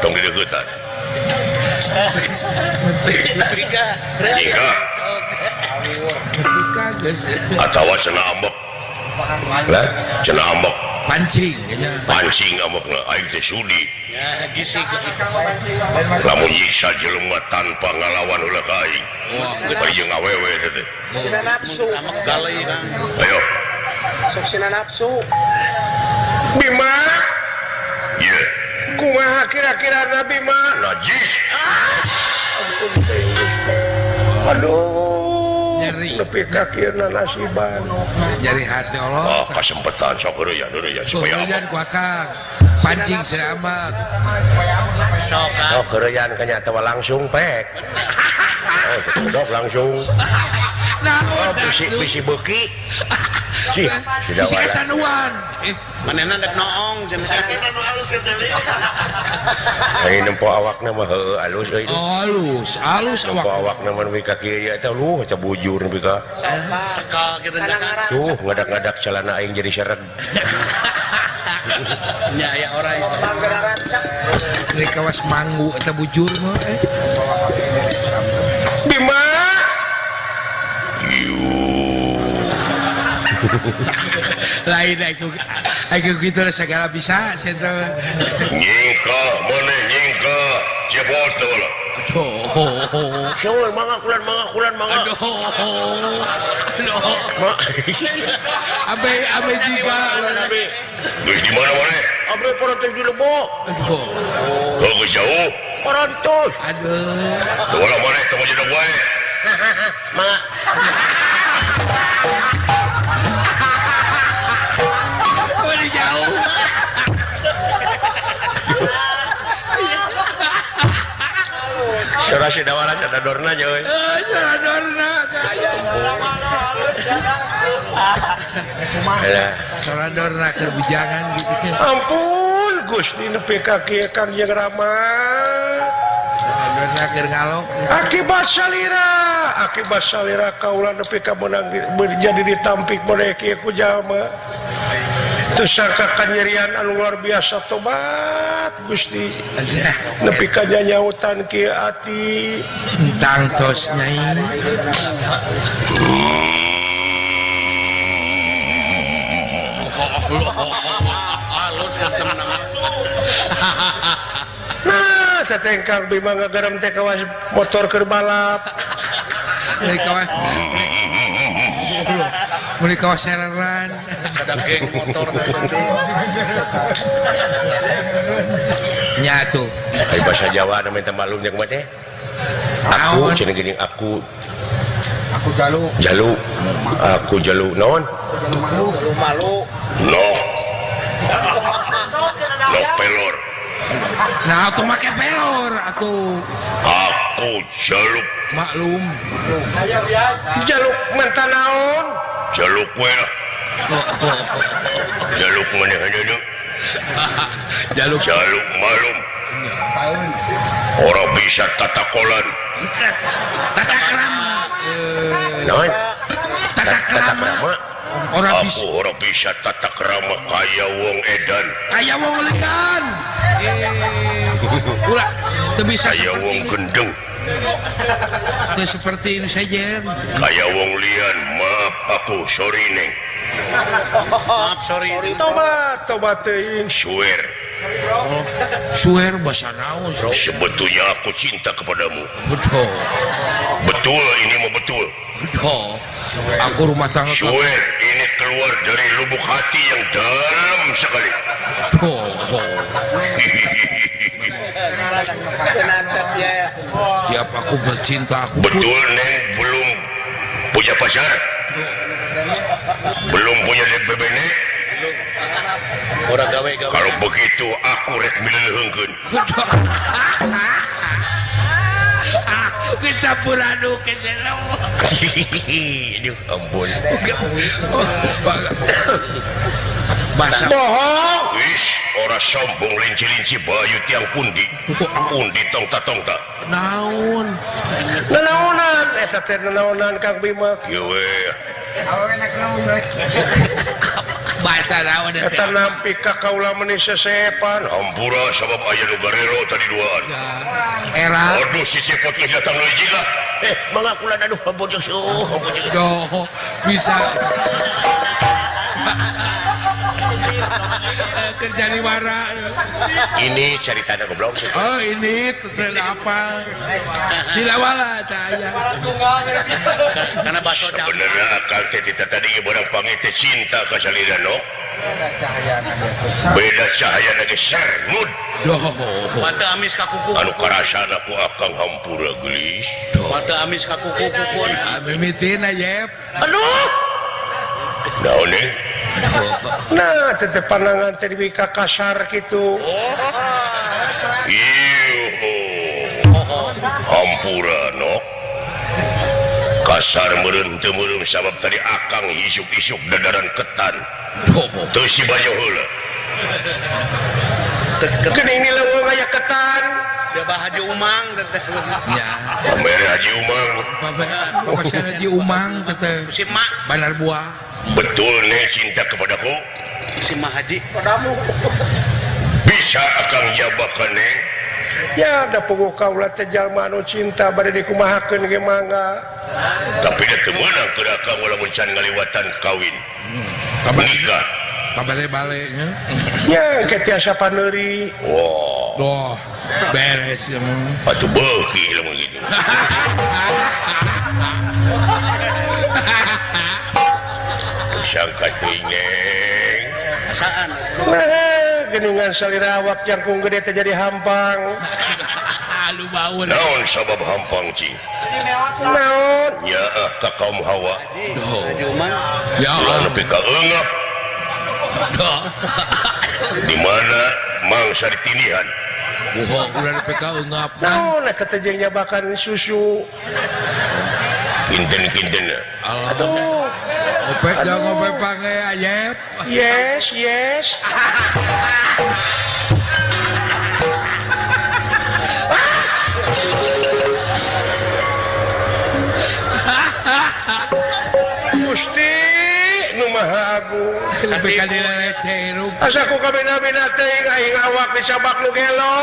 tong di deukeutan nikah atawa cenah ambek lah cenah ambek pancing ambekna aing teh sudi lamun nyiksa jelema tanpa ngalawan heula ka aing bari jeung awewe teh sina nafsu ayo sok sina nafsu Bima iya kumaha kira-kira Nabi mah najis aduh nepi ka kieuna nasiban nyari hati Allah kesempatan sok ya supaya keureuyan ku akang pancing siramak sok keureuyan kanya teh langsung pek sok langsung bisi beuki bisi kecanduan manehna dek noong jeung asina nu alus ai nempo awakna mah heueuh alus euy alus nempo awakna mah nepi ka kieu ya teh luh teh bujur nepi ka sekal kitu tuh ngadak-ngadak celana aing jadi seret nya aya orang mangga rancak di kawas manggu eta bujur mah Bima lain aku gitu segala bisa sentra nyingka mana nyingka jebotol Syawal mangga abe juga geus di mana mana abe parantos di Lebo geus jauh parantos ulah mana teu jadi bae mangga udah jauh Cara si dawaran ada dorna nya euy. Soradorna keur bujangan gitu. Ampun Gusti nepi ka kieu Kang Jeung Rama. Soradorna keur ngalok. Akibat salira kaula nepi ka meunang menjadi ditampik model kieu ku jalma. Teu sangka kanyerian anu luar biasa tobat Gusti. Nepi ka nyautan kieu ati. Entang tos nyai. alus Nah, teteh Kang Bima ngagarem teh kawas motor keur balap. Mulai kawas sereran. ada geng motor Nyatu. Ai bahasa Jawa na minta maklum jeung mah teh. Aku cenah geuning aku jalu. Aku jalu naon? malu No pelor. Nah, atuh make pelor atuh. Aku jaluk Maklum. jaluk mentan naon? Jaluk we lah. Jaluk manehna Jaluk malum. Orang bisa tata kolan. tata krama. Naon? Tata krama. Orang bisa tata krama kaya wong edan. Kaya wong legan. Ulah teu bisa Kaya seperti wong ini. gendeng. Teu seperti ini saja. Kaya wong lian. Maaf aku sorry neng. maaf sorry Tobat teuing swear. Swear bahasa naon? Sebetulnya aku cinta kepadamu. Betul. Ini mah betul. Aku rumah tangga Swear ini keluar dari lubuk hati yang dalam sekali. penantap ya Tiap aku bercinta aku Betul neng belum punya pacar. Belum punya bebene. orang gawe Kalau begitu aku rek mileuheungkeun. kecampuran ke selo. Aduh ampun. Bahasa Bohong. Wis, ora sombong linci-linci bayu tiang pundi. Pundi tongta-tongta. naon? Nanaonan eta teh nanaonan Kang Bima. Kieu we. bahasa naon eta nampi ka kaula meuni sesepan hampura sabab aya nu garero tadi duaan era aduh si cepot geus datang deui jiga mangga kula aduh bodoh doh bisa kerja di mana ini cerita goblok oh ini apa silawala saya karena baso sebenarnya akal teh tadi barang pangit cinta ka salira no beda cahaya lagi sernud doh mata amis ka kuku anu karasana ku akang hampura gelis mata amis ka kuku mimitina yep aduh naon nah tetep pandangan teh ka kasar kitu hampura no kasar meureun teu meureun sabab tadi akang isuk-isuk dadaran ketan teu si banyak heula geuning leuweung aya ketan dia Haji Umang teteh ya pamere Haji Umang Bapak Haji Umang teteh si mak Bandar Buah betul nih cinta kepadaku si mak Haji bisa akang jabakan neng ya ada pokok kaula teh jalma anu cinta bade dikumahakeun ge mangga tapi da teu meunang keur akang walamun can ngaliwatan kawin nikah kabale-bale nya ke tiasa paneuri wah doh beres ya atuh beuki lamun kitu sangka teuing neng asaan nah geuningan salira awak jangkung gede teh jadi hampang lu baur naon sabab hampang cing naon nya ka kaum hawa Haji Umang ya ulah nepi ka eungap doh di mana mangsa ditinihan udah PK enggak naon eta teh jeung nyabakan susu kinten-kinten aduh opek jangan opek pakai ayep yes Gusti nu Maha Agung lebih ka dileceh hirup asaku kabina-bina teuing aing awak disabak nu gelo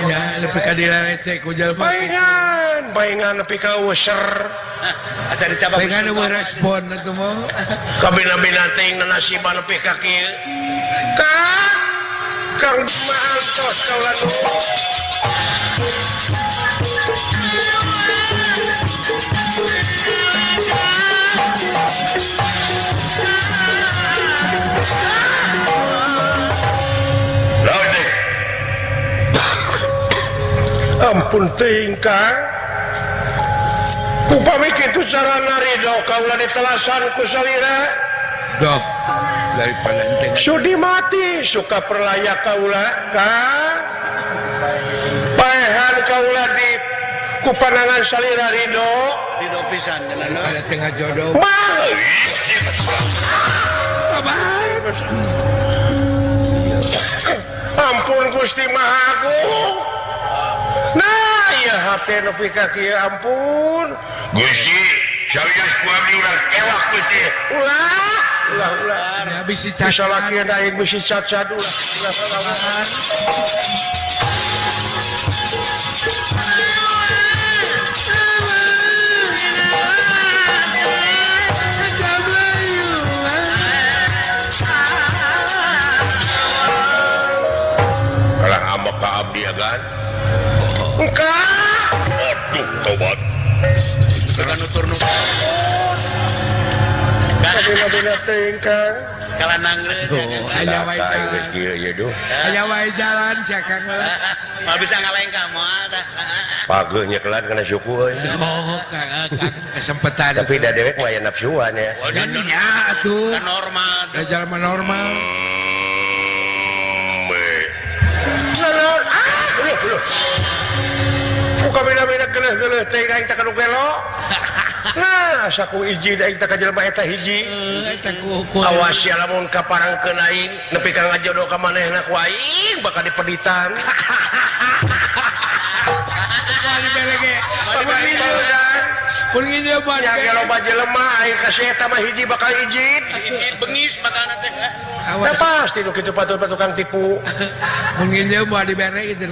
ya lebih ka dileceh ku jalma baingan nepi ka user asa dicabak pengen mau respon atuh mah kabina-bina teuing nasiban nepi ka kieu Kang maantos kaula nu ampun teuing Kang upami kitu carana ridho kaula ditelasan ku salira doh daripada enteng sudi mati suka perlaya kaula Kang paehan kaula di ku pandangan salira ridho pisan ada tengah jodoh mah ampun Gusti Maha Agung nah ya hati nepi ka kieu ampun Gusti salias ku abdi urang ewak Gusti ulah ya bisi bisa cacat laki aing bisi cacat ulah kalah ambek ka abdi agan engkau aduh tobat dengan nutur-nutur kabina-bina teuing Kang kalanang aya wae jalan kieu ya duh aya wae jalan sia Kang mau bisa ngalahin kamu ada pageuh nya kelan kana suku euy oh Kang kesempatan tapi da dewek mah aya nafsuan ya jadinya atuh kan normal da jalan normal kabina-bina geuleuh-geuleuh teh aing teh kanu gelo nah saku izin aing teh ka jelema eta hiji eta ku awas ya lamun kaparangkeun aing nepi ka ngajodoh ka manehna ku aing bakal dipeditan bali belege bali kan Mun ngeunyeubah Ya ge loba jelema aing kasih eta mah hiji bakal izin. Izin bengis bakal teh. Da pasti nu kitu patur tukang tipu. mun ngeunyeubah dibere itu.